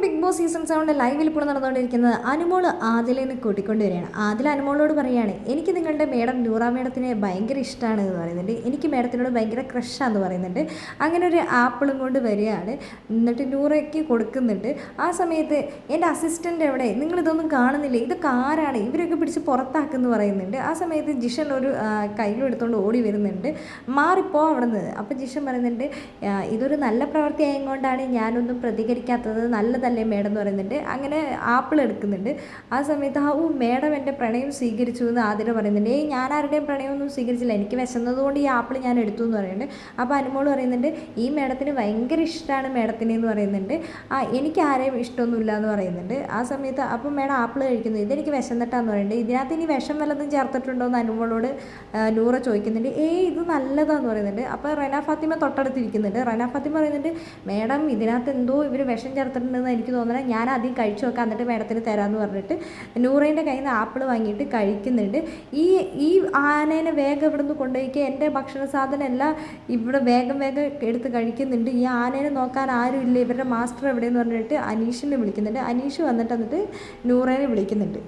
Big boss season 7 ലൈവിൽ ഇപ്പോൾ നടന്നുകൊണ്ടിരിക്കുന്നത് അനുമോൾ ആദിലിനെ കൂട്ടിക്കൊണ്ടുവരികയാണ്. ആദിൽ അനുമോളോട് പറയുകയാണ്, എനിക്ക് നിങ്ങളുടെ മേഡം നൂറ മേഡത്തിനെ ഭയങ്കര ഇഷ്ടമാണ് എന്ന് പറയുന്നുണ്ട്. എനിക്ക് മേഡത്തിനോട് ഭയങ്കര ക്രഷാന്ന് പറയുന്നുണ്ട്. അങ്ങനെ ഒരു ആപ്പിളും കൊണ്ട് വരികയാണ്. എന്നിട്ട് നൂറയ്ക്ക് കൊടുക്കുന്നുണ്ട്. ആ സമയത്ത് എൻ്റെ അസിസ്റ്റൻ്റ് എവിടെ, നിങ്ങളിതൊന്നും കാണുന്നില്ലേ, ഇതൊക്കെ ആരാണ്, ഇവരൊക്കെ പിടിച്ച് പുറത്താക്കുമെന്ന് പറയുന്നുണ്ട്. ആ സമയത്ത് ജിഷൻ ഒരു കയ്യിലും എടുത്തുകൊണ്ട് ഓടി വരുന്നുണ്ട്. മാറിപ്പോ അവിടെ നിന്ന്. അപ്പോൾ ജിഷൻ പറയുന്നുണ്ട്, ഇതൊരു നല്ല പ്രവൃത്തി ആയതുകൊണ്ടാണ് ഞാനൊന്നും പ്രതികരിക്കാത്തത്, നല്ലതല്ലേ മേഡം എന്ന് പറയുന്നുണ്ട്. അങ്ങനെ ആപ്പിൾ എടുക്കുന്നുണ്ട്. ആ സമയത്ത് മേഡം എൻ്റെ പ്രണയം സ്വീകരിച്ചു എന്ന് ആതിര പറയുന്നുണ്ട്. ഞാൻ ആരുടെയും പ്രണയമൊന്നും സ്വീകരിച്ചില്ല, എനിക്ക് വിശന്നതുകൊണ്ട് ഈ ആപ്പിൾ ഞാൻ എടുത്തു എന്ന് പറയുന്നുണ്ട്. അപ്പോൾ അനുമോൾ പറയുന്നുണ്ട്, ഈ മേഡത്തിന് ഭയങ്കര ഇഷ്ടമാണ് മേഡത്തിനെ എന്ന് പറയുന്നുണ്ട്. എനിക്ക് ആരെയും ഇഷ്ടമൊന്നുമില്ല എന്ന് പറയുന്നുണ്ട്. ആ സമയത്ത് അപ്പം മേഡം ആപ്പിൾ കഴിക്കുന്നു, ഇതെനിക്ക് വിശന്നിട്ടാന്ന് പറയുന്നുണ്ട്. ഇതിനകത്ത് ഇനി വിഷം വല്ലതും ചേർത്തിട്ടുണ്ടോ എന്ന് അനുമോളോട് നൂറ ചോദിക്കുന്നുണ്ട്. ഇത് നല്ലതാന്ന് പറയുന്നുണ്ട്. അപ്പോൾ റെന ഫാത്തിമ തൊട്ടടുത്തിരിക്കുന്നുണ്ട്. റെന ഫാത്തിമ പറയുന്നുണ്ട്, മേഡം ഇതിനകത്ത് എന്തോ ഇവർ വിഷം ചേർത്തിട്ടുണ്ടെന്ന് എനിക്ക് തോന്നുന്നത്, ഞാൻ ആദ്യം കഴിച്ചു നോക്കാം എന്നിട്ട് മേഡത്തിന് തരാമെന്ന് പറഞ്ഞിട്ട് നൂറേൻ്റെ കയ്യിൽ നിന്ന് ആപ്പിൾ വാങ്ങിയിട്ട് കഴിക്കുന്നുണ്ട്. ഈ ഈ ആനേനെ വേഗം ഇവിടെ നിന്ന് കൊണ്ടുപോയിക്കുക, എൻ്റെ ഭക്ഷണ സാധനം എല്ലാം ഇവിടെ വേഗം എടുത്ത് കഴിക്കുന്നുണ്ട്. ഈ ആനേനെ നോക്കാൻ ആരും ഇല്ല, ഇവരുടെ മാസ്റ്റർ എവിടെയെന്ന് പറഞ്ഞിട്ട് അനീഷിനെ വിളിക്കുന്നുണ്ട്. അനീഷ് വന്നിട്ട് നൂറേനെ വിളിക്കുന്നുണ്ട്.